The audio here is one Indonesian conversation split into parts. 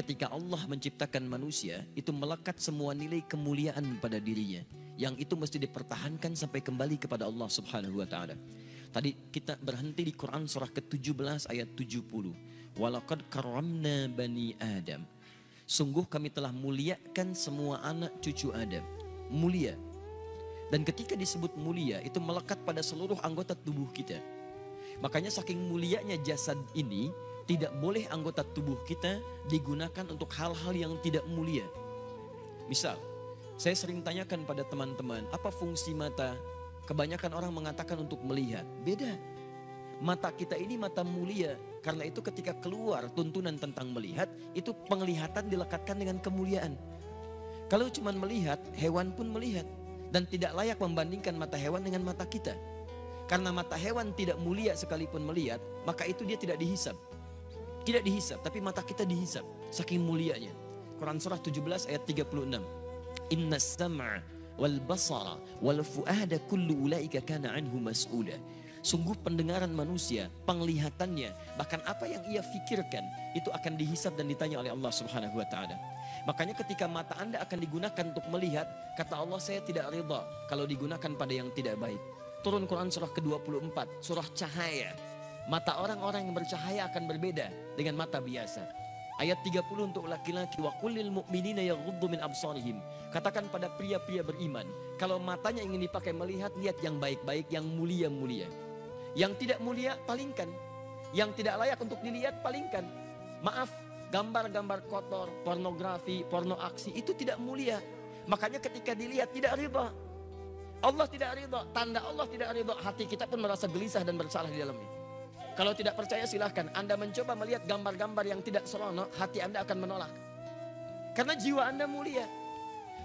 ketika Allah menciptakan manusia, itu melekat semua nilai kemuliaan pada dirinya. Yang itu mesti dipertahankan sampai kembali kepada Allah Subhanahu wa Ta'ala. Tadi kita berhenti di Quran surah ke-17 ayat 70. Walaqad karramna bani Adam. Sungguh kami telah muliakan semua anak cucu Adam. Mulia. Dan ketika disebut mulia, itu melekat pada seluruh anggota tubuh kita. Makanya saking mulianya jasad ini, tidak boleh anggota tubuh kita digunakan untuk hal-hal yang tidak mulia. Misal, saya sering tanyakan pada teman-teman, apa fungsi mata? Kebanyakan orang mengatakan untuk melihat. Beda. Mata kita ini mata mulia. Karena itu ketika keluar tuntunan tentang melihat, itu penglihatan dilekatkan dengan kemuliaan. Kalau cuma melihat, hewan pun melihat. Dan tidak layak membandingkan mata hewan dengan mata kita. Karena mata hewan tidak mulia sekalipun melihat, maka itu dia tidak dihisab. Tidak dihisab, tapi mata kita dihisab. Saking mulianya. Quran surah 17 ayat 36. Inna sam'a wal basara wal fu'ada kullu ulaika kana anhu mas'ula. Sungguh pendengaran manusia, penglihatannya, bahkan apa yang ia fikirkan, itu akan dihisab dan ditanya oleh Allah Subhanahu wa Ta'ala. Makanya ketika mata Anda akan digunakan untuk melihat, kata Allah, saya tidak ridha kalau digunakan pada yang tidak baik. Turun Quran surah ke-24, surah cahaya. Mata orang-orang yang bercahaya akan berbeda dengan mata biasa. Ayat 30 untuk laki-laki, wa qulil mu'minina yaghuddu min absarihim. Katakan pada pria-pria beriman, kalau matanya ingin dipakai melihat, lihat yang baik-baik, yang mulia-mulia. Yang tidak mulia, palingkan. Yang tidak layak untuk dilihat, palingkan. Maaf, gambar-gambar kotor, pornografi, porno aksi, itu tidak mulia. Makanya ketika dilihat, tidak ridha. Allah tidak ridha, tanda Allah tidak ridha, hati kita pun merasa gelisah dan bersalah di dalamnya. Kalau tidak percaya silahkan Anda mencoba melihat gambar-gambar yang tidak seronok, hati Anda akan menolak. Karena jiwa Anda mulia.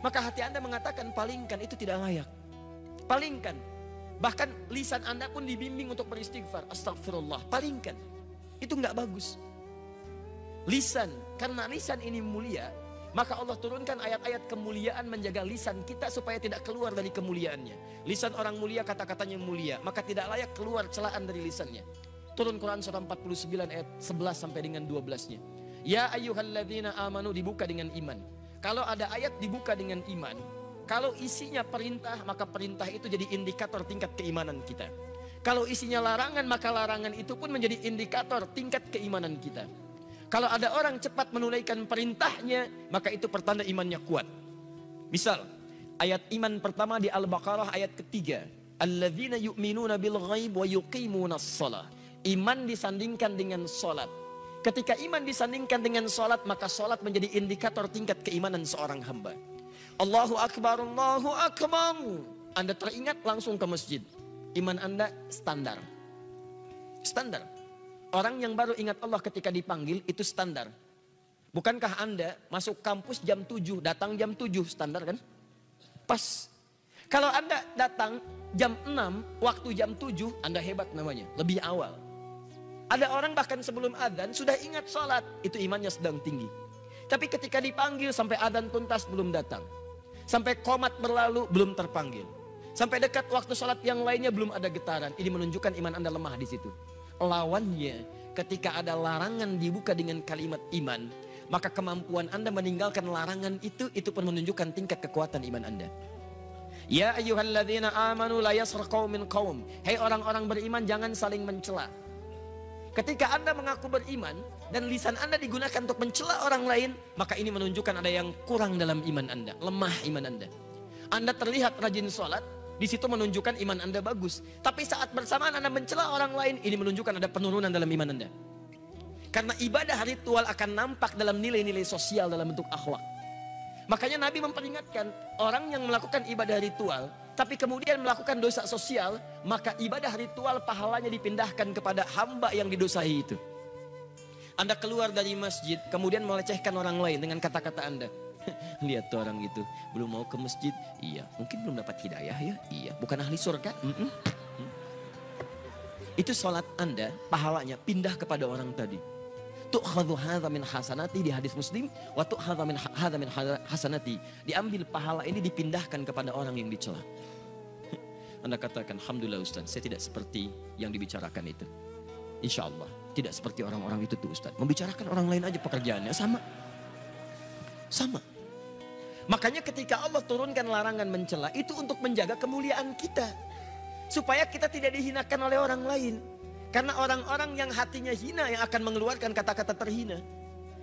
Maka hati Anda mengatakan palingkan, itu tidak layak. Palingkan. Bahkan lisan Anda pun dibimbing untuk beristighfar. Astagfirullah, palingkan. Itu nggak bagus. Lisan, karena lisan ini mulia, maka Allah turunkan ayat-ayat kemuliaan menjaga lisan kita supaya tidak keluar dari kemuliaannya. Lisan orang mulia kata-katanya mulia, maka tidak layak keluar celaan dari lisannya. Turun Quran surah 49 ayat 11 sampai dengan 12-nya. Ya ayyuhalladzina amanu, dibuka dengan iman. Kalau ada ayat dibuka dengan iman, kalau isinya perintah, maka perintah itu jadi indikator tingkat keimanan kita. Kalau isinya larangan, maka larangan itu pun menjadi indikator tingkat keimanan kita. Kalau ada orang cepat menunaikan perintahnya, maka itu pertanda imannya kuat. Misal, ayat iman pertama di Al-Baqarah ayat ketiga. Alladzina yu'minuna bil ghaib wa yuqimunas shalah. Iman disandingkan dengan sholat. Ketika iman disandingkan dengan sholat, maka sholat menjadi indikator tingkat keimanan seorang hamba. Allahu Akbar, Allahu Akbar. Anda teringat langsung ke masjid. Iman Anda standar. Standar. Orang yang baru ingat Allah ketika dipanggil, itu standar. Bukankah Anda masuk kampus jam 7, datang jam 7, standar kan? Pas. Kalau Anda datang jam 6, waktu jam 7, Anda hebat namanya, lebih awal. Ada orang bahkan sebelum adzan sudah ingat sholat, itu imannya sedang tinggi. Tapi ketika dipanggil sampai adzan tuntas belum datang. Sampai qomat berlalu belum terpanggil. Sampai dekat waktu sholat yang lainnya belum ada getaran. Ini menunjukkan iman Anda lemah di situ. Lawannya, ketika ada larangan dibuka dengan kalimat iman, maka kemampuan Anda meninggalkan larangan itu pun menunjukkan tingkat kekuatan iman Anda. Ya ayyuhalladzina amanu la yaskhar qaumin qaum. Hei orang-orang beriman, jangan saling mencela. Ketika Anda mengaku beriman dan lisan Anda digunakan untuk mencela orang lain, maka ini menunjukkan ada yang kurang dalam iman Anda, lemah iman Anda. Anda terlihat rajin sholat, di situ menunjukkan iman Anda bagus. Tapi saat bersamaan Anda mencela orang lain, ini menunjukkan ada penurunan dalam iman Anda. Karena ibadah ritual akan nampak dalam nilai-nilai sosial dalam bentuk akhlak. Makanya Nabi memperingatkan orang yang melakukan ibadah ritual tapi kemudian melakukan dosa sosial, maka ibadah ritual pahalanya dipindahkan kepada hamba yang didosai itu. Anda keluar dari masjid kemudian melecehkan orang lain dengan kata-kata Anda. Lihat tuh orang itu, belum mau ke masjid. Iya, mungkin belum dapat hidayah ya. Iya, bukan ahli surga. Itu sholat Anda, pahalanya pindah kepada orang tadi. Tu'khadhu hadza min hasanati di hadis Muslim, wa tu'khadhu min hadza min hasanati. Diambil pahala ini dipindahkan kepada orang yang dicela. Anda katakan, alhamdulillah Ustaz, saya tidak seperti yang dibicarakan itu. Insya Allah tidak seperti orang-orang itu tuh Ustaz. Membicarakan orang lain aja pekerjaannya sama. Sama. Makanya ketika Allah turunkan larangan mencela, itu untuk menjaga kemuliaan kita. Supaya kita tidak dihinakan oleh orang lain. Karena orang-orang yang hatinya hina yang akan mengeluarkan kata-kata terhina.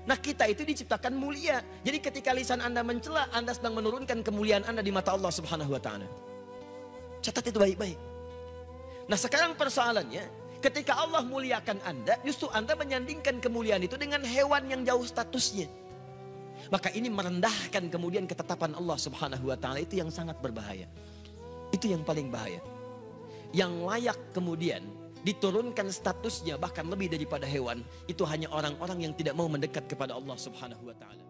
Nah, kita itu diciptakan mulia. Jadi ketika lisan Anda mencela, Anda sedang menurunkan kemuliaan Anda di mata Allah Subhanahu wa taala. Catat itu baik-baik. Nah, sekarang persoalannya, ketika Allah muliakan Anda, justru Anda menyandingkan kemuliaan itu dengan hewan yang jauh statusnya. Maka ini merendahkan kemudian ketetapan Allah Subhanahu wa taala, itu yang sangat berbahaya. Itu yang paling bahaya. Yang layak kemudian diturunkan statusnya bahkan lebih daripada hewan, itu hanya orang-orang yang tidak mau mendekat kepada Allah Subhanahu wa taala.